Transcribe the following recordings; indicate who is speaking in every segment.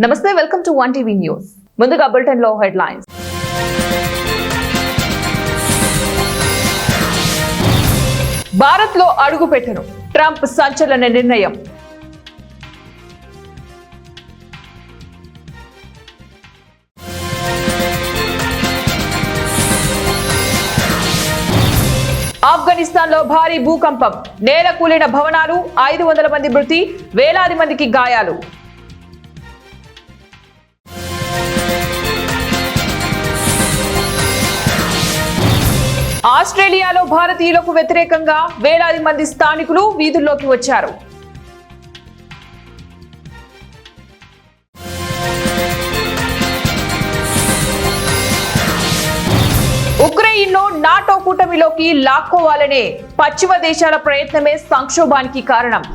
Speaker 1: నమస్తే, welcome to 1TV news. ముందుగా bulletin లో హెడ్లైన్స్. భారత్ లో అడుగుపెట్టను ట్రంప్ సంచలన నిర్ణయం. ఆఫ్ఘనిస్తాన్ లో భారీ భూకంపం, నేల కూలిన భవనాలు, 500 మంది మృతి, వేలాది మందికి గాయాలు. ఆస్ట్రేలియాలో భారతీయులకు వ్యతిరేకంగా వేలాది మంది స్థానికులు వీధుల్లోకి వచ్చారు. ఉక్రెయిన్ను నాటో కూటమిలోకి లాక్కోవాలనే పశ్చిమ దేశాల ప్రయత్నమే సంక్షోభానికి కారణం.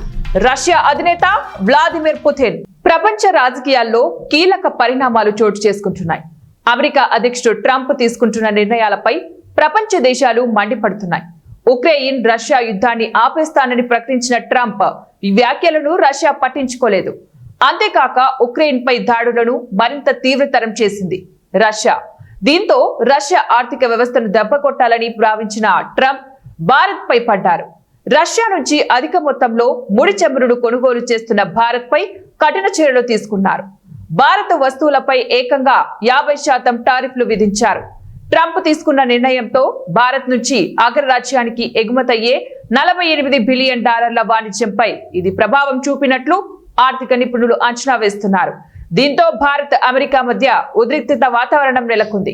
Speaker 1: రష్యా అధినేత వ్లాదిమిర్ పుతిన్. ప్రపంచ రాజకీయాల్లో కీలక పరిణామాలు చోటు చేసుకుంటున్నాయి. అమెరికా అధ్యక్షుడు ట్రంప్ తీసుకుంటున్న నిర్ణయాలపై ప్రపంచ దేశాలు మండిపడుతున్నాయి. ఉక్రెయిన్ రష్యా యుద్ధాన్ని ఆపేస్తానని ప్రకటించిన ట్రంప్ ఈ వ్యాఖ్యలను రష్యా పట్టించుకోలేదు. అంతేకాక ఉక్రెయిన్ పై దాడులను మరింత తీవ్రతరం చేసింది రష్యా. దీంతో రష్యా ఆర్థిక వ్యవస్థను దెబ్బకొట్టాలని భావించిన ట్రంప్ భారత్ పై పడ్డారు. రష్యా నుంచి అధిక మొత్తంలో ముడి చమురును కొనుగోలు చేస్తున్న భారత్ పై కఠిన చర్యలు తీసుకున్నారు. భారత వస్తువులపై ఏకంగా 50% టారిఫ్లు విధించారు. ట్రంప్ తీసుకున్న నిర్ణయంతో భారత్ నుంచి అగ్రరాజ్యానికి ఎగుమతయ్యే $48 బిలియన్ వాణిజ్యంపై ఇది ప్రభావం చూపినట్లు ఆర్థిక నిపుణులు అంచనా వేస్తున్నారు. దీంతో భారత్ అమెరికా మధ్య ఉద్రిక్తత వాతావరణం నెలకొంది.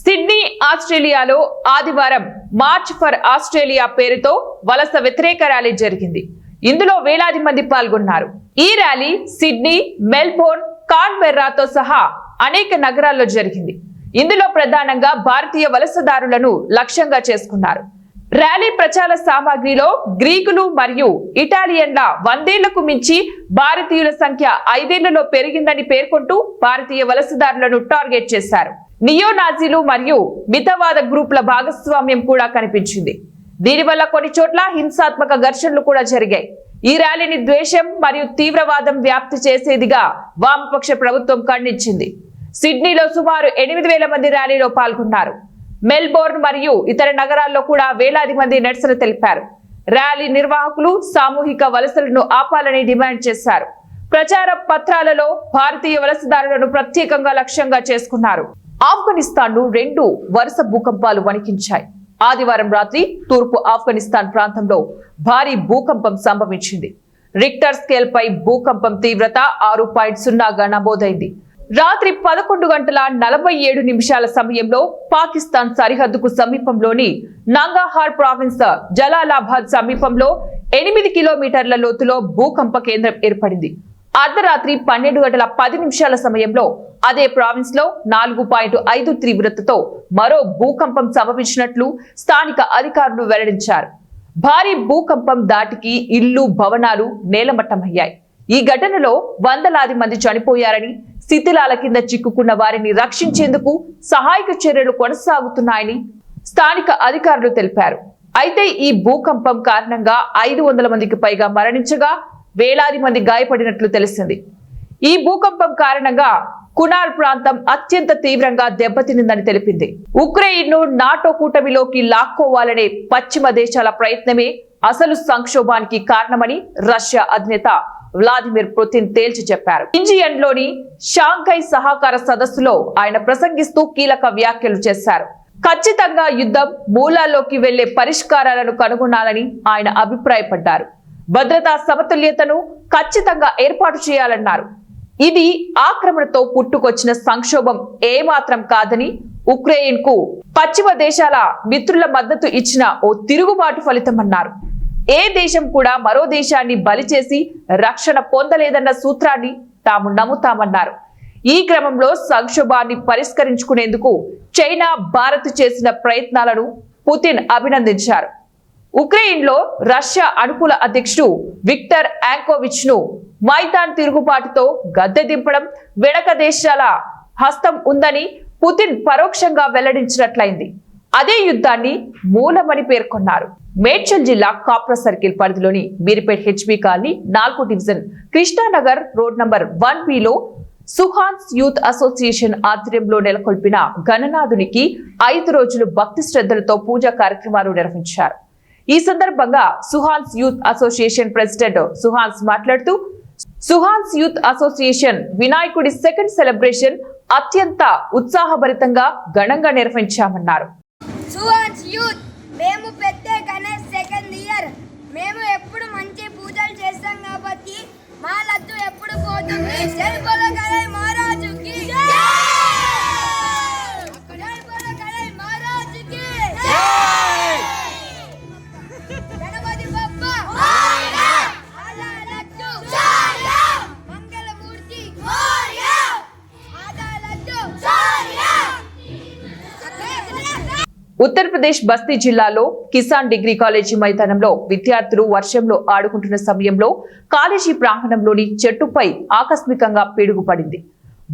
Speaker 1: సిడ్నీ ఆస్ట్రేలియాలో ఆదివారం మార్చ్ ఫర్ ఆస్ట్రేలియా పేరుతో వలస వ్యతిరేక ర్యాలీ జరిగింది. ఇందులో వేలాది మంది పాల్గొన్నారు. ఈ ర్యాలీ సిడ్నీ, మెల్బోర్న్, కాన్బెర్రాతో సహా అనేక నగరాల్లో జరిగింది. ఇందులో ప్రధానంగా భారతీయ వలసదారులను లక్ష్యంగా చేసుకున్నారు. ర్యాలీ ప్రచార సామాగ్రిలో గ్రీకులు మరియు ఇటాలియన్ల 100 ఏళ్లకు మించి భారతీయుల సంఖ్య 5 ఏళ్లలో పెరిగిందని పేర్కొంటూ భారతీయ వలసదారులను టార్గెట్ చేశారు. నియోనాజీలు మరియు మితవాద గ్రూపుల భాగస్వామ్యం కూడా కనిపించింది. దీనివల్ల కొన్ని చోట్ల హింసాత్మక ఘర్షణలు కూడా జరిగాయి. ఈ ర్యాలీని ద్వేషం మరియు తీవ్రవాదం వ్యాప్తి చేసేదిగా వామపక్ష ప్రభుత్వం ఖండించింది. సిడ్నీలో సుమారు 8,000 మంది ర్యాలీలో పాల్గొన్నారు. మెల్బోర్న్ మరియు ఇతర నగరాల్లో కూడా వేలాది మంది నిరసన తెలిపారు. ర్యాలీ నిర్వాహకులు సామూహిక వలసలను ఆపాలని డిమాండ్ చేశారు. ప్రచార పత్రాలలో భారతీయ వలసదారులను ప్రత్యేకంగా లక్ష్యంగా చేసుకున్నారు. ఆఫ్ఘనిస్తాన్ ను 2 వరుస భూకంపాలు వణికించాయి. ఆదివారం రాత్రి తూర్పు ఆఫ్ఘనిస్తాన్ ప్రాంతంలో భారీ భూకంపం సంభవించింది. రిక్టర్ స్కేల్ పై భూకంపం తీవ్రత 6.0గా నమోదైంది. రాత్రి 11:47 సమయంలో పాకిస్తాన్ సరిహద్దుకు సమీపంలోని నంగాహార్ ప్రావిన్స్ జలాలాబాద్ సమీపంలో 8 కిలోమీటర్ల లోతులో భూకంప కేంద్రం ఏర్పడింది. అర్ధరాత్రి 12:10 సమయంలో అదే ప్రావిన్స్ లో 4.5 తీవ్రతతో మరో భూకంపం సంభవించినట్లు స్థానిక అధికారులు వెల్లడించారు. భారీ భూకంపం దాటికి ఇళ్లు, భవనాలు నేలమట్టమయ్యాయి. ఈ ఘటనలో వందలాది మంది చనిపోయారని, శిథిలాల కింద చిక్కుకున్న వారిని రక్షించేందుకు సహాయక చర్యలు కొనసాగుతున్నాయని స్థానిక అధికారులు తెలిపారు. అయితే ఈ భూకంపం కారణంగా 500 మందికి పైగా మరణించగా వేలాది మంది గాయపడినట్లు తెలిసింది. ఈ భూకంపం కారణంగా కునాల్ ప్రాంతం అత్యంత తీవ్రంగా దెబ్బతినిందని తెలిపింది. ఉక్రెయిన్ను నాటో కూటమిలోకి లాక్కోవాలనే పశ్చిమ దేశాల ప్రయత్నమే అసలు సంక్షోభానికి కారణమని రష్యా అధినేత వ్లాదిమిర్ పుతిన్ తేల్చి చెప్పారు. ఇంజియన్లోని షాంఘై సహకార సదస్సులో ఆయన ప్రసంగిస్తూ కీలక వ్యాఖ్యలు చేశారు. ఖచ్చితంగా యుద్ధం మూలాల్లోకి వెళ్లే పరిష్కారాలను కనుగొనాలని ఆయన అభిప్రాయపడ్డారు. భద్రతా సమతుల్యతను ఖచ్చితంగా ఏర్పాటు చేయాలన్నారు. ఇది ఆక్రమణతో పుట్టుకొచ్చిన సంక్షోభం ఏమాత్రం కాదని, ఉక్రెయిన్ కు పశ్చిమ దేశాల మిత్రుల మద్దతు ఇచ్చిన ఓ తిరుగుబాటు ఫలితమన్నారు. ఏ దేశం కూడా మరో దేశాన్ని బలి చేసి రక్షణ పొందలేదన్న సూత్రాన్ని తాము నమ్ముతామన్నారు. ఈ క్రమంలో సంక్షోభాన్ని పరిష్కరించుకునేందుకు చైనా, భారత్ చేసిన ప్రయత్నాలను పుతిన్ అభినందించారు. ఉక్రెయిన్ లో రష్యా అనుకూల అధ్యక్షుడు విక్టర్ యాంకోవిచ్ ను మైదాన్ తిరుగుబాటుతో గద్దె దింపడం వెనక దేశాల హస్తం ఉందని పుతిన్ పరోక్షంగా వెల్లడించినట్లయింది. అదే యుద్ధాన్ని మూలమని పేర్కొన్నారు. మేడ్చల్ జిల్లా కాప్రా సర్కిల్ పరిధిలోని బీరిపేట్ హెచ్బీ కాలనీ 4వ division Krishna Nagar road number 1B లో సుహాన్స్ యూత్ అసోసియేషన్ ఆధ్వర్యంలో నెలకొల్పిన గణనాథునికి 5 రోజులు భక్తి శ్రద్ధలతో పూజా కార్యక్రమాలు నిర్వహించారు. ఈ సందర్భంగా Suhaan's youth association president Suhaan's మాట్లాడుతూ, సుహాన్స్ యూత్ అసోసియేషన్ వినాయకుడి సెకండ్ సెలబ్రేషన్ అత్యంత ఉత్సాహభరితంగా ఘనంగా నిర్వహించామన్నారు.
Speaker 2: సుహాన్స్ యూత్ మేము పెట్టే గణేష్ సెకండ్ ఇయర్. మేము ఎప్పుడు మంచి పూజలు చేస్తాం కాబట్టి మా లడ్డు ఎప్పుడు పోతుంది. జై బోలో గణేష్ మహారాజుకి జై! జై బోలో గణేష్ మహారాజుకి జై! గణపతి బప్పా మోరియా! ఆలా లడ్డు మోరియా! మంగళమూర్తి మోరియా! ఆలా లడ్డు మోరియా!
Speaker 1: ఉత్తరప్రదేశ్ బస్తీ జిల్లాలో కిసాన్ డిగ్రీ కాలేజీ మైదానంలో విద్యార్థులు వర్షంలో ఆడుకుంటున్న సమయంలో కాలేజీ ప్రాంగణంలోని చెట్టుపై ఆకస్మికంగా పిడుగుపడింది.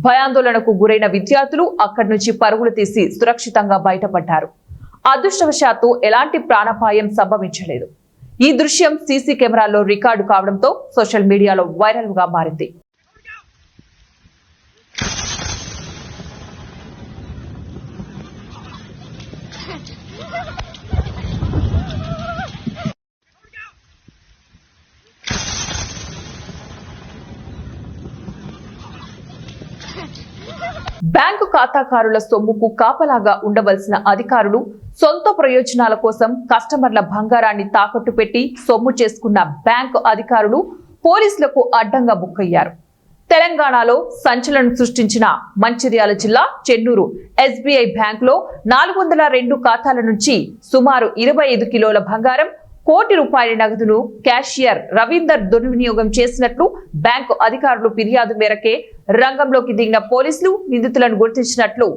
Speaker 1: భయాందోళనకు గురైన విద్యార్థులు అక్కడి నుంచి పరుగులు తీసి సురక్షితంగా బయటపడ్డారు. అదృష్టవశాత్తు ఎలాంటి ప్రాణాపాయం సంభవించలేదు. ఈ దృశ్యం సీసీ కెమెరాల్లో రికార్డు కావడంతో సోషల్ మీడియాలో వైరల్ గా మారింది. బ్యాంకు ఖాతాదారుల సొమ్ముకు కాపలాగా ఉండవలసిన అధికారులు సొంత ప్రయోజనాల కోసం కస్టమర్ల బంగారాన్ని తాకట్టు పెట్టి సొమ్ము చేసుకున్న బ్యాంకు అధికారులు పోలీసులకు అడ్డంగా బుక్కయ్యారు. తెలంగాణలో సంచలనం సృష్టించిన మంచిర్యాల జిల్లా చెన్నూరు ఎస్బీఐ బ్యాంకులో 402 ఖాతాల నుంచి సుమారు 25 కిలోల బంగారం, కోటి రూపాయల నగదును క్యాషియర్ రవీందర్ దుర్వినియోగం చేసినట్లు బ్యాంకు అధికారులు ఫిర్యాదు మేరకే రంగంలోకి దిగిన పోలీసులు నిందితులను గుర్తించినట్లు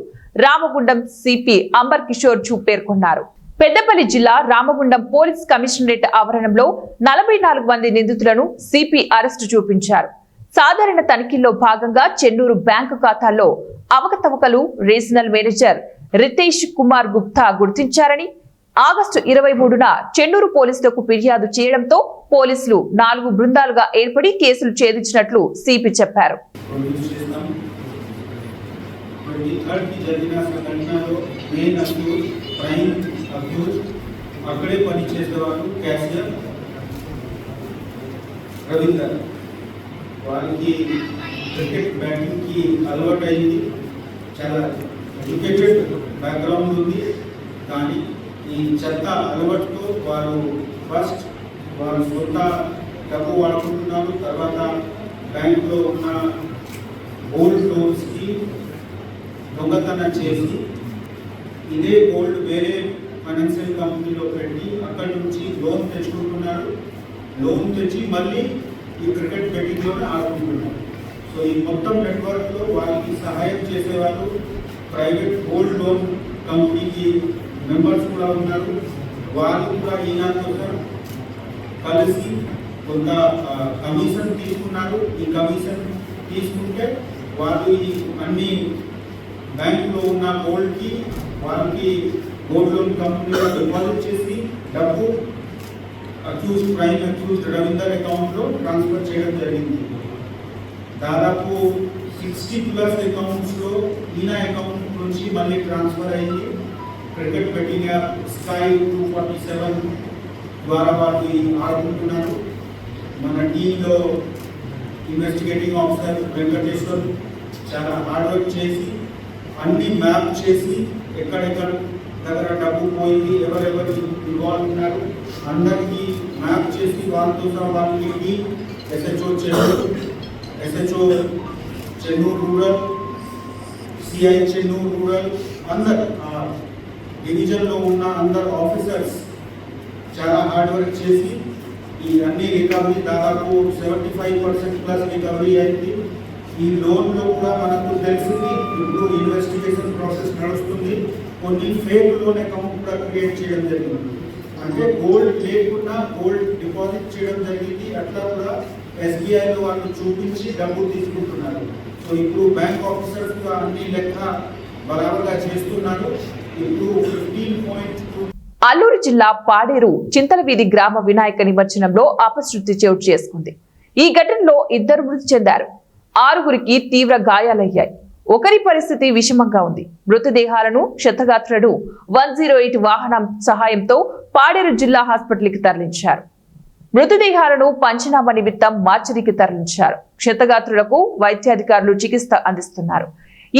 Speaker 1: రామగుండం సిపి అంబర్ కిషోర్ జూ పేర్కొన్నారు. పెద్దపల్లి జిల్లా రామగుండం పోలీస్ కమిషనరేట్ ఆవరణంలో 44 మంది నిందితులను సిపి అరెస్టు చూపించారు. సాధారణ తనిఖీల్లో భాగంగా చెన్నూరు బ్యాంకు ఖాతాల్లో అవకతవకలు రీజనల్ మేనేజర్ రితేష్ కుమార్ గుప్తా గుర్తించారని ఆగస్టు 23న చెన్నూరు పోలీసులకు ఫిర్యాదు చేయడంతో పోలీసులు 4 బృందాలుగా ఏర్పడి కేసులు ఛేదించినట్లు సిపి చెప్పారు.
Speaker 3: వారికి క్రికెట్ బ్యాటింగ్ కి అలవాటు అయింది. చాలా ఎడ్యుకేటెడ్ బ్యాక్గ్రౌండ్ ఉంది. కానీ ఈ చెత్త అలవాటుతో వారు ఫస్ట్ వారు సొంత డబ్బు వాడుకుంటున్నారు. తర్వాత బ్యాంకులో ఉన్న గోల్డ్ లోన్స్కి దొంగతనం చేసి ఇదే గోల్డ్ వేరే ఫైనాన్షియల్ కంపెనీలో పెట్టి అక్కడి నుంచి లోన్ తెచ్చుకుంటున్నారు. లోన్ తెచ్చి మళ్ళీ ఈ క్రికెట్ బెట్టింగ్లోనే ఆడుకుంటున్నారు. సో ఈ మొత్తం నెట్వర్క్లో వారికి సహాయం చేసేవాళ్ళు ప్రైవేట్ గోల్డ్ లోన్ కంపెనీకి మెంబర్స్ కూడా ఉన్నారు. వాళ్ళు కూడా ఈనాడు కోసం కలిసి కొంత కమిషన్ తీసుకున్నారు. ఈ కమిషన్ తీసుకుంటే వాళ్ళు ఈ అన్ని బ్యాంకులో ఉన్న గోల్డ్కి వాళ్ళకి గోల్డ్ లోన్ కంపెనీలో డిపాజిట్ చేసి డబ్బు ప్రైమ్ అక్యూజ్డ్ రవీందర్ అకౌంట్లో ట్రాన్స్ఫర్ చేయడం జరిగింది. దాదాపు 60+ అకౌంట్స్లో ఈయన అకౌంట్ నుంచి మళ్ళీ ట్రాన్స్ఫర్ అయ్యి క్రికెట్ బెట్టింగ్ యాప్ స్కై 247 ద్వారా వాళ్ళు ఆడుకుంటున్నారు. మన టీంలో ఇన్వెస్టిగేటింగ్ ఆఫీసర్ వెంకటేశ్వర్ చాలా హార్డ్ వర్క్ చేసి అన్ని మ్యాప్ చేసి ఎక్కడెక్కడ దగ్గర డబ్బు పోయింది, ఎవరెవరు ఇన్వాల్వ్ ఉన్నారు అందరికీ మ్యాప్ చేసి వాళ్ళతో సహా వాళ్ళకి SHO Chennur rural, CI Chennur rural అందరు డివిజన్లో ఉన్న అందరు ఆఫీసర్స్ చాలా హార్డ్ వర్క్ చేసి ఈ అన్ని రికవరీ దాదాపు 75% రికవరీ అయింది. ఈ లోన్లో కూడా మనకు తెలిసింది ఇప్పుడు ఇన్వెస్టిగేషన్ ప్రాసెస్ నడుస్తుంది. కొన్ని ఫేక్ లోన్ అకౌంట్ కూడా క్రియేట్ చేయడం జరిగింది. అంటే గోల్డ్ లేకుండా గోల్డ్ డిపాజిట్ చేయడం జరిగింది. అట్లా కూడా ఎస్బీఐలో వాళ్ళు చూపించి డబ్బు తీసుకుంటున్నారు. సో ఇప్పుడు బ్యాంక్ ఆఫీసర్స్ కూడా అన్ని లెక్క బరాబర్గా చేస్తున్నారు. ఇప్పుడు 15.2
Speaker 1: అల్లూరు జిల్లా పాడేరు చింతలవీధి గ్రామ వినాయక నిమజ్జనంలో అపశృతి చోటు చేసుకుంది. ఈ ఘటనలో 2 మృతి చెందారు. 6గురికి తీవ్ర గాయాలయ్యాయి. ఒకరి పరిస్థితి విషమంగా ఉంది. మృతదేహాలను క్షతగాత్రులను 108 వాహనం సహాయంతో పాడేరు జిల్లా హాస్పిటల్కి తరలించారు. మృతదేహాలను పంచనామా నిమిత్తం మార్చిరికి తరలించారు. క్షతగాత్రులకు వైద్యాధికారులు చికిత్స అందిస్తున్నారు.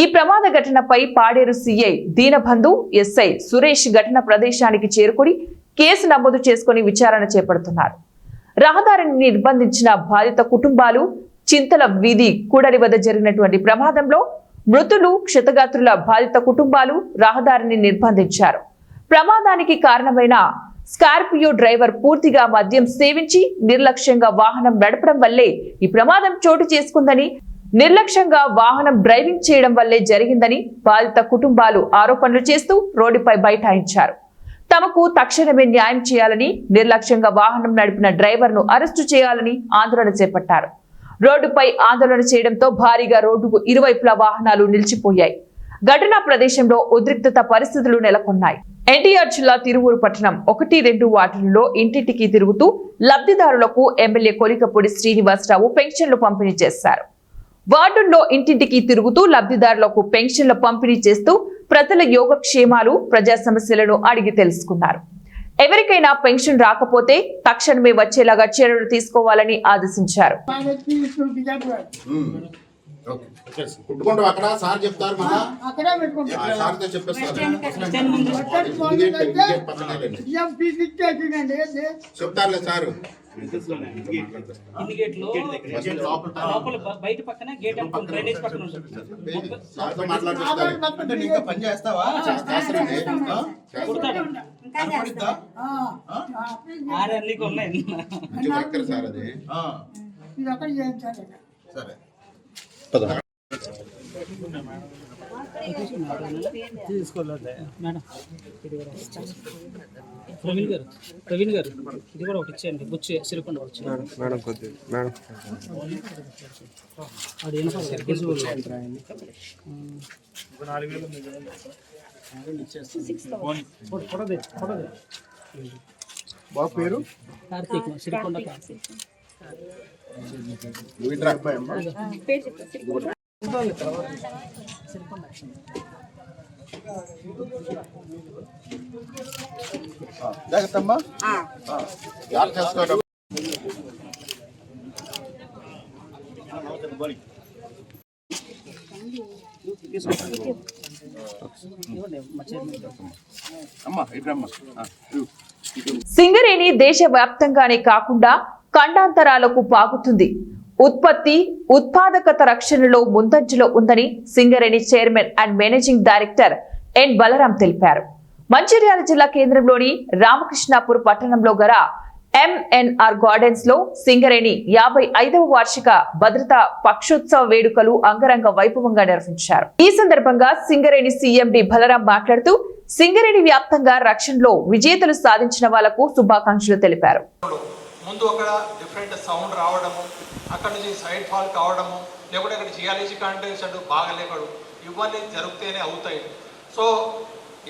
Speaker 1: ఈ ప్రమాద ఘటనపై పాడేరు సిఐ దీనబంధు, ఎస్ఐ సురేష్ ఘటన ప్రదేశానికి చేరుకుని కేసు నమోదు చేసుకుని విచారణ చేపడుతున్నారు. రహదారిని నిర్బంధించిన బాధిత కుటుంబాలు చింతల వీధి కూడలి వద్ద జరిగినటువంటి ప్రమాదంలో మృతులు, క్షతగాత్రుల బాధిత కుటుంబాలు రహదారిని నిర్బంధించారు. ప్రమాదానికి కారణమైన స్కార్పియో డ్రైవర్ పూర్తిగా మద్యం సేవించి నిర్లక్ష్యంగా వాహనం నడపడం వల్లే ఈ ప్రమాదం చోటు చేసుకుందని, నిర్లక్ష్యంగా వాహనం డ్రైవింగ్ చేయడం వల్లే జరిగిందని బాధిత కుటుంబాలు ఆరోపణలు చేస్తూ రోడ్డుపై బైఠాయించారు. తమకు తక్షణమే న్యాయం చేయాలని, నిర్లక్ష్యంగా వాహనం నడిపిన డ్రైవర్ను అరెస్టు చేయాలని ఆందోళన చేపట్టారు. రోడ్డుపై ఆందోళన చేయడంతో భారీగా రోడ్డుకు ఇరువైపులా వాహనాలు నిలిచిపోయాయి. ఘటనా ప్రదేశంలో ఉద్రిక్తత పరిస్థితులు నెలకొన్నాయి. ఎన్టీఆర్ జిల్లా తిరువూరు పట్టణం 1-2 వార్డులలో ఇంటింటికి తిరుగుతూ లబ్ధిదారులకు ఎమ్మెల్యే కొలికపూడి శ్రీనివాసరావు పెన్షన్లు పంపిణీ చేశారు. వార్డుల్లో ఇంటింటికి తిరుగుతూ లబ్ధిదారులకు పెన్షన్ల పంపిణీ చేస్తూ ప్రజల యోగక్షేమాలు, ప్రజా సమస్యలను అడిగి తెలుసుకున్నారు. ఎవరికైనా పెన్షన్ రాకపోతే తక్షణమే వచ్చేలాగా చర్యలు తీసుకోవాలని ఆదేశించారు.
Speaker 4: అక్కడ సార్ చెప్తారు, సార్తో చెప్పేస్తారు, చెప్తారులే సారు.
Speaker 5: బయట పక్కన గేట్ డ్రైనేజ్ పక్కన
Speaker 4: సార్తో మాట్లాడిస్తారు.
Speaker 6: పని చేస్తావా?
Speaker 5: అన్నీ ఉన్నాయి.
Speaker 4: మంచి వర్కర్ సార్ అది. సరే
Speaker 5: ప్రవీణ్ గారు ఇది కూడా ఒకటి ఇచ్చేయండి. బుచ్చి సిరికొండ వచ్చి
Speaker 6: బాబు పేరు
Speaker 5: కార్తీక్, సిరికొండ కార్తీక్.
Speaker 6: జాగ్రత్తమ్మా.
Speaker 4: యాడ్ చేసుకోవడం.
Speaker 6: అమ్మా ఇప్పుడమ్మా
Speaker 1: సింగరేణి దేశవ్యాప్తంగానే కాకుండా ఖండాంతరాలకు పాకుతుంది. ఉత్పత్తి, ఉత్పాదకత రక్షణలో ముందంజలో ఉందని Singareni chairman and managing director N Balaram తెలిపారు. మంచిర్యాల జిల్లా కేంద్రంలోని రామకృష్ణాపూర్ పట్టణంలో గల ఎంఎన్ఆర్ గార్డెన్స్ లో సింగరేణి 55వ వార్షిక భద్రతా పక్షోత్సవ వేడుకలు అంగరంగ వైభవంగా నిర్వహించారు. ఈ సందర్భంగా సింగరేణి సీఎండి బలరాం మాట్లాడుతూ సింగరేణి వ్యాప్తంగా రక్షణలో విజేతలు సాధించిన వాళ్లకు శుభాకాంక్షలు తెలిపారు.
Speaker 7: ముందు అక్కడ డిఫరెంట్ సౌండ్ రావడము, అక్కడ నుంచి సైడ్ ఫాల్ కావడము, లేకుంటే అక్కడ జియాలజీ కండిషన్ బాగా లేకడు, ఇవన్నీ జరిగితేనే అవుతాయి. సో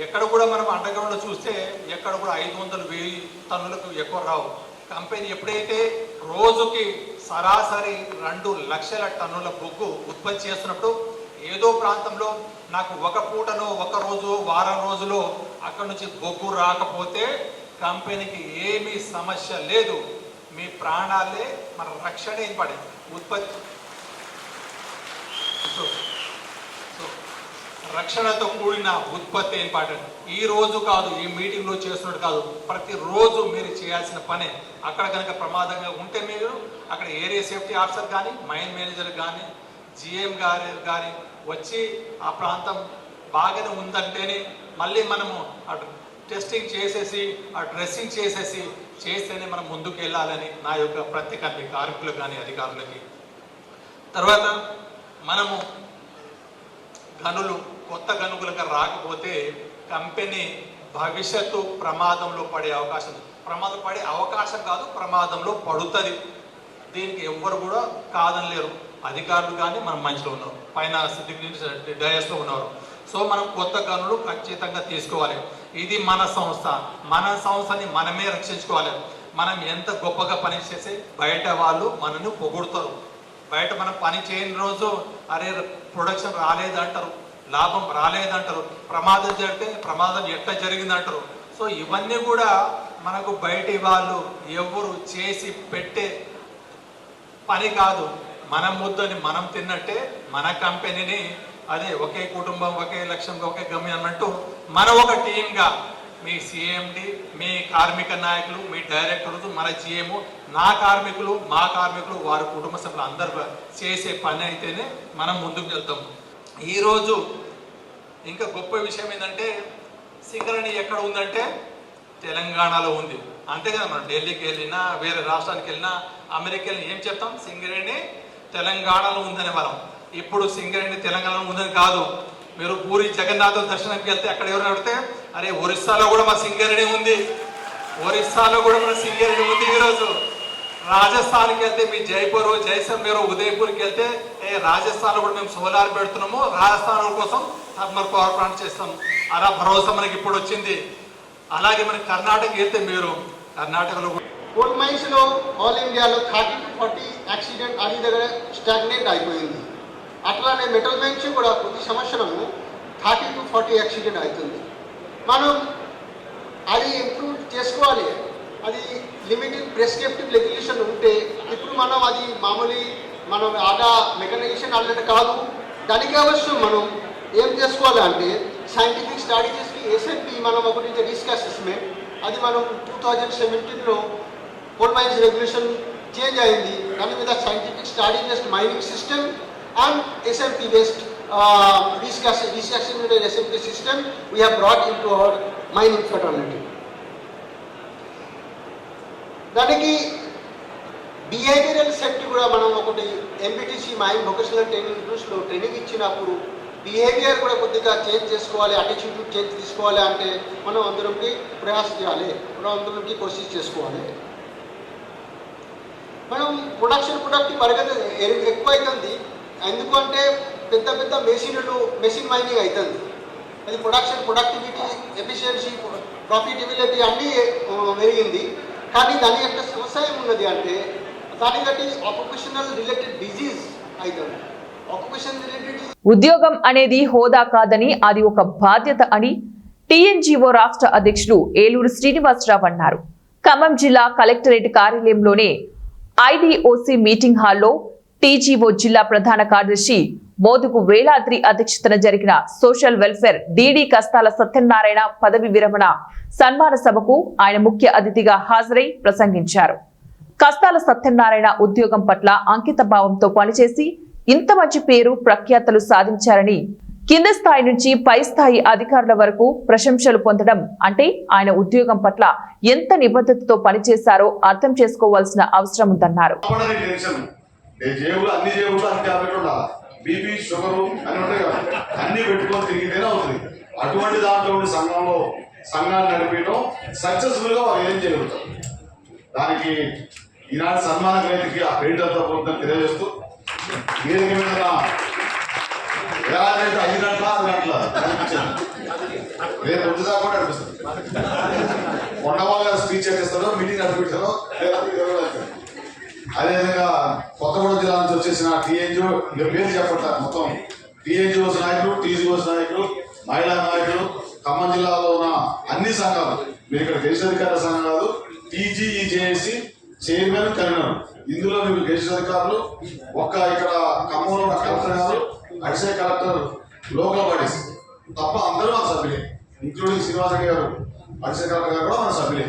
Speaker 7: ఎక్కడ కూడా మనం అండర్గ్రౌండ్లో చూస్తే ఎక్కడ కూడా 500,000 టన్నులకు ఎక్కువ రావు. కంపెనీ ఎప్పుడైతే రోజుకి సరాసరి 2 లక్షల టన్నుల బొగ్గు ఉత్పత్తి చేస్తున్నప్పుడు ఏదో ప్రాంతంలో నాకు ఒక పూటనో, ఒక రోజు, వారం రోజులో అక్కడ నుంచి బొగ్గు రాకపోతే కంపెనీకి ఏమీ సమస్య లేదు. మీ ప్రాణాలే మన రక్షణ ఇంపార్టెంట్. ఉత్పత్తి రక్షణతో కూడిన ఉత్పత్తి ఇంపార్టెంట్. ఈ రోజు కాదు, ఈ మీటింగ్లో చేస్తున్నట్టు కాదు, ప్రతిరోజు మీరు చేయాల్సిన పనే. అక్కడ కనుక ప్రమాదంగా ఉంటే మీరు అక్కడ ఏరియా సేఫ్టీ ఆఫీసర్ కానీ, మైన్ మేనేజర్ కానీ, జిఎం గారు కానీ వచ్చి ఆ ప్రాంతం బాగానే ఉందంటేనే మళ్ళీ మనము టెస్టింగ్ చేసేసి ఆ డ్రెస్సింగ్ చేస్తేనే మనం ముందుకు వెళ్ళాలని నా యొక్క ప్రత్యేక కార్మికులకు కానీ అధికారులకి. తర్వాత మనము గనులు కొత్త గనులకు రాకపోతే కంపెనీ భవిష్యత్తు ప్రమాదంలో పడే అవకాశం, కాదు, ప్రమాదంలో పడుతుంది. దీనికి ఎవ్వరు కూడా కాదనలేరు. అధికారులు కానీ మనం మంచిలో ఉన్నారు, పైన డయాస్లో ఉన్నారు. సో మనం కొత్త గనులు ఖచ్చితంగా తీసుకోవాలి. ఇది మన సంస్థ, మన సంస్థని మనమే రక్షించుకోవాలి. మనం ఎంత గొప్పగా పనిచేస్తే బయట వాళ్ళు మనల్ని పొగుడుతారు. బయట మనం పని చేయని రోజు అరే ప్రొడక్షన్ రాలేదంటారు, లాభం రాలేదంటారు, ప్రమాదం జరిగితే ప్రమాదం ఎట్లా జరిగిందంటారు. సో ఇవన్నీ కూడా మనకు బయటి వాళ్ళు ఎవరు చేసి పెట్టే పని కాదు. మన ముద్దని మనం తిన్నట్టే మన కంపెనీని అదే ఒకే కుటుంబం, ఒకే లక్ష్యం, ఒకే గమ్యం అన్నట్టు మనం ఒక టీమ్గా మీ సిఎండి, మీ కార్మిక నాయకులు, మీ డైరెక్టర్లు, మన జిఎం, నా కార్మికులు, మా కార్మికులు, వారి కుటుంబ సభ్యులు అందరూ చేసే పని అయితేనే మనం ముందుకు వెళ్తాం. ఈరోజు ఇంకా గొప్ప విషయం ఏంటంటే సింగరేణి ఎక్కడ ఉందంటే తెలంగాణలో ఉంది. అంతే కదా, మనం ఢిల్లీకి వెళ్ళినా, వేరే రాష్ట్రానికి వెళ్ళినా, అమెరికా వెళ్ళినా ఏం చెప్తాం? సింగరేణి తెలంగాణలో ఉందని మనం. ఇప్పుడు సింగరేణి తెలంగాణలో ఉందని కాదు. మీరు పూరి జగన్నాథ దర్శనంకి వెళ్తే అక్కడ ఎవరైనా అడిగితే అరే ఒరిస్సాలో కూడా మా సింగరేణి ఉంది, ఒరిస్సాలో కూడా మన సింగరేణి ఉంది. ఈరోజు రాజస్థాన్కి వెళ్తే మీ జైపూర్, జైసల్మేర్, ఉదయపూర్కి వెళ్తే రాజస్థాన్లో కూడా మేము సోలార్ పెడుతున్నాము, రాజస్థాన్ కోసం థర్మల్ పవర్ ప్లాంట్ చేస్తాం. అలా భరోసా మనకి ఇప్పుడు వచ్చింది. అలాగే మనకి కర్ణాటక వెళ్తే మీరు కర్ణాటకలో
Speaker 8: కోల్ మైన్స్ లో ఆల్ ఇండియాలో 30 to 40 యాక్సిడెంట్ అది దగ్గర స్టాగ్నేట్ అయిపోయింది. అట్లానే మెటల్ మైన్స్ కూడా ప్రతి సంవత్సరము 30 to 40 యాక్సిడెంట్ అవుతుంది. మనం అది ఇంప్రూవ్ చేసుకోవాలి. అది లిమిటెడ్ ప్రెస్క్రిప్టివ్ రెగ్యులేషన్ ఉంటే ఇప్పుడు మనం అది మామూలు మనం ఆటా మెకనైజేషన్ అన్నట్టు కాదు. దానికి అవసరం మనం ఏం చేసుకోవాలి అంటే సైంటిఫిక్ స్ట్రాటజీస్కి ఎస్ఎన్పి మనం ఒకటి రిస్క్ అసెస్మెంట్ అది మనం 2017లో కోల్ మైన్స్ రెగ్యులేషన్ చేంజ్ అయింది. దాని మీద scientific study based mining system and SMP based risk assessment and SMP system we have brought into our mining fraternity. దానికి బిహేవియరల్ సెట్ కూడా మనం ఒకటి ఎంబీటీసీ మైన్ వొకేషనల్ ట్రైనింగ్ ఇన్స్టిట్యూట్స్లో ట్రైనింగ్ ఇచ్చినప్పుడు బిహేవియర్ కూడా కొద్దిగా చేంజ్ చేసుకోవాలి, అటిట్యూడ్ చేంజ్ తీసుకోవాలి అంటే మనం అందరికి ప్రయాస చేయాలి, మనం అందరికి కోషిష్ చేసుకోవాలి. మనం ప్రొడక్ట్ పరిగతి ఎక్కువ అవుతుంది. ఎందుకంటే పెద్ద పెద్ద మెషిన్ మైనింగ్ అవుతుంది. అది ప్రొడక్టివిటీ, ఎఫిషియన్సీ, ప్రాఫిటబిలిటీ అన్నీ పెరిగింది. కానీ దాని యొక్క సమస్య ఏమున్నది అంటే దాని బట్టి ఆక్యుపేషనల్ రిలేటెడ్ డిజీజ్ అవుతుంది.
Speaker 1: ఉద్యోగం అనేది హోదా కాదని అది ఒక బాధ్యత అని టీఎన్జీఓ రాష్ట్ర అధ్యక్షుడు ఏలూరు శ్రీనివాసరావు అన్నారు. ఖమ్మం జిల్లా కలెక్టరేట్ కార్యాలయంలోనే ఐడీఓసీ మీటింగ్ హాల్లో టీజీఓ జిల్లా ప్రధాన కార్యదర్శి మోదుగు వేలాద్రి అధ్యక్షతన జరిగిన social welfare DD Kasthala Satyanarayana పదవి విరమణ సన్మాన సభకు ఆయన ముఖ్య అతిథిగా హాజరై ప్రసంగించారు. కస్తాల సత్యనారాయణ ఉద్యోగం పట్ల అంకిత భావంతో పనిచేసి ఇంత మంచి పేరు ప్రఖ్యాతలు సాధించారని, కింద స్థాయి నుంచి పై స్థాయి అధికారుల వరకు ప్రశంసలు పొందడం అంటే ఆయన ఉద్యోగం పట్ల ఎంత నిబద్ధతతో పనిచేశారో అర్థం చేసుకోవాల్సిన అవసరం ఉందన్నారు.
Speaker 4: అటువంటి దాంట్లో సంఘాన్ని నడిపేయడం సక్సెస్ఫుల్ గా ఏం చేయగలుగుతాం. దానికి ఈనాడు సన్మాన గ్రహీతకి ఆ క్రెడిట్ అంతా పోతుందని తెలియజేస్తూ వేదిక మీద ఎలాగైతే 5 గంటల 6 గంటల కనిపించాను రేపు వద్దుదా కూడా అనిపిస్తుంది. కొండవాళ్ళ స్పీచ్ చేస్తారో మీటింగ్ నడిపించారో అదేవిధంగా కొత్తగూడెం జిల్లా నుంచి వచ్చేసిన టీఎన్జిఓ పేరు చెప్పట్లేదు, మొత్తం టీఎన్జిఓస్ నాయకులు, టీజీఓస్ నాయకులు, మహిళా నాయకులు, ఖమ్మం జిల్లాలో ఉన్న అన్ని సంఘాలు, మీరు ఇక్కడ గెజిట్ అధికారుల సంఘం కాదు, టీజీఈజేఏసీ చైర్మన్, కన్వీనర్, ఇందులో మీకు గెజిట్ అధికారులు ఒక్క ఇక్కడ ఖమ్మంలో ఉన్న కలెక్టర్ గారు, అడిషనల్ కలెక్టర్, లోకల్ బాడీస్ తప్ప అందరూ మన సభ్యులే, ఇంక్లూడింగ్ శ్రీనివాసరెడ్డి గారు అడిషనల్ కలెక్టర్ గారు కూడా మన సభ్యులే.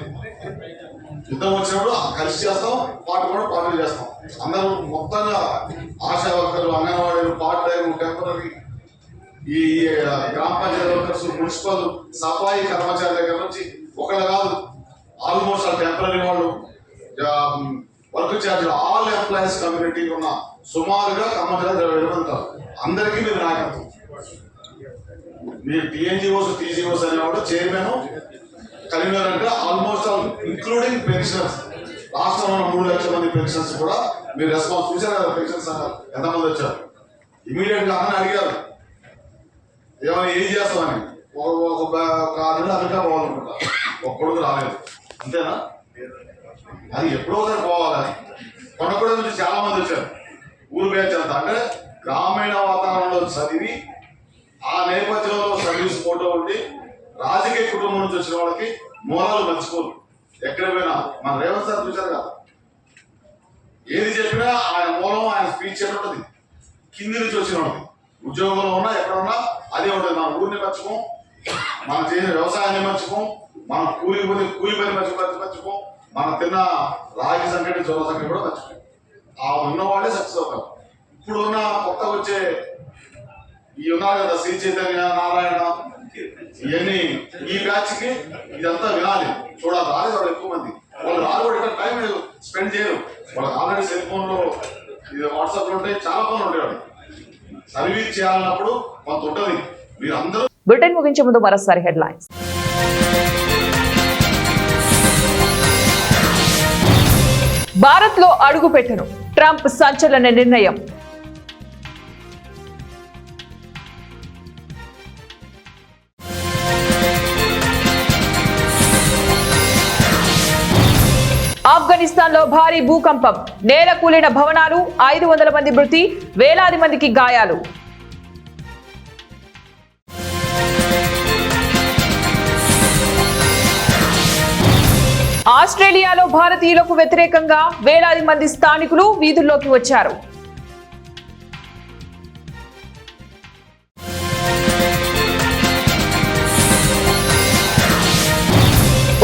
Speaker 4: యుద్ధం వచ్చినప్పుడు కలిసి చేస్తాం, పార్టీ చేస్తాం. అందరూ మొత్తంగా ఆశా వర్కర్లు, అంగన్వాడీలు, పార్ట్ టైం, టెంపరీ, ఈ గ్రామ పంచాయతీ వర్కర్స్, మున్సిపల్ సఫాయి కర్మచారి దగ్గర నుంచి ఒకళ్ళు కాదు, ఆల్మోస్ట్ ఆ టెంపరీ వాళ్ళు, వర్క్ ఛార్జీలు, ఆల్ ఎంప్లాయీస్ కమ్యూనిటీ ఉన్న సుమారుగా ఖమ్మం జిల్లా 20,000 మంది. అందరికీ మీరు నాయకత్వం. మీరు టీఎన్జిఓస్, టీజీఓస్ అనేవాడు చైర్మన్, కన్వీనర్ అంటే ఆల్మోస్ట్ ఆల్ ఇంక్లూడింగ్ పెన్షనర్స్, రాష్ట్రంలో ఉన్న 3 లక్షల మంది పెన్షన్స్ కూడా మీరు రెస్పాన్స్ చూసారు కదా. పెన్షన్స్ ఎంతమంది వచ్చారు? ఇమీడియట్ గా అన్న అడిగారు ఏమైనా ఏం చేస్తామని. ఒక 6 నెలలు అమెరికా పోవాలనుకుంటా, ఒక కొడుకు రాలేదు. అంతేనా? అది ఎప్పుడో ఒకసారి పోవాలి. కొండగూడెం నుంచి చాలా మంది వచ్చారు. ఊరు బ్యాచ్ అంతా అంటే గ్రామీణ వాతావరణంలో చదివి ఆ నేపథ్యంలో సర్వీస్ ఫోటో ఉండి రాజకీయ కుటుంబం నుంచి వచ్చిన వాళ్ళకి మూలాలు మర్చిపోరు. ఎక్కడ పోయినా మన రేవంత్ సార్ చూశారు కదా, ఏది చెప్పినా ఆయన మూలం ఆయన స్పీచ్ ఉంటుంది. కింది నుంచి వచ్చిన వాళ్ళకి ఉద్యోగంలో ఉన్నా ఎక్కడ ఉన్నా అదే ఉంటుంది. మన ఊరిని మర్చిపోం, మనం చేసిన వ్యవసాయాన్ని మర్చిపోం, మనం కూలి పని మర్చిపోం, మనం తిన్న రాగి సంకటి చోళ సంకటి కూడా మర్చిపోం. ఆ ఉన్న వాళ్ళే సక్సెస్ అవుతారు. ఇప్పుడు ఉన్న కొత్తగా వచ్చే ఈ ఉన్నారు కదా శ్రీ చైతన్య, నారాయణ, ఇవన్నీ ఈ బ్యాచ్ కి ఇదంతా వినాలి, చూడాలి. రాలేదు వాళ్ళు ఎక్కువ మంది, వాళ్ళు రాదు కూడా ఇక్కడ టైం స్పెండ్ చేయరు. వాళ్ళకి ఆల్రెడీ సెల్ ఫోన్ లో వాట్సాప్ లో ఉంటాయి, చాలా పనులు ఉంటాయి. వాళ్ళు సర్వీస్ చేయాలన్నప్పుడు కొంత ఉంటుంది. మీరు అందరూ
Speaker 1: బులెటిన్ ముగించే ముందు మరోసారి హెడ్లైన్స్. భారత్ లో అడుగు పెట్టను ట్రంప్ సంచలన నిర్ణయం. ఆఫ్ఘనిస్తాన్ లో భారీ భూకంపం, నేల కూలిన భవనాలు, 500 మంది మృతి, వేలాది మందికి గాయాలు. ఆస్ట్రేలియాలో భారతీయులకు వ్యతిరేకంగా వేలాది మంది స్థానికులు వీధుల్లోకి వచ్చారు.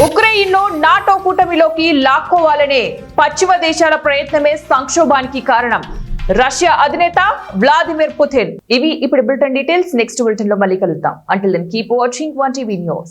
Speaker 1: ఉక్రెయిన్ను నాటో కూటమిలోకి లాక్కోవాలనే పశ్చిమ దేశాల ప్రయత్నమే సంక్షోభానికి కారణం. రష్యా అధినేత వ్లాదిమిర్ పుతిన్. ఇవి ఇప్పుడు బులెటిన్ డీటెయిల్స్. నెక్స్ట్ బులెటిన్ లో మళ్ళీ కలుద్దాం. Until then keep watching 1TV news.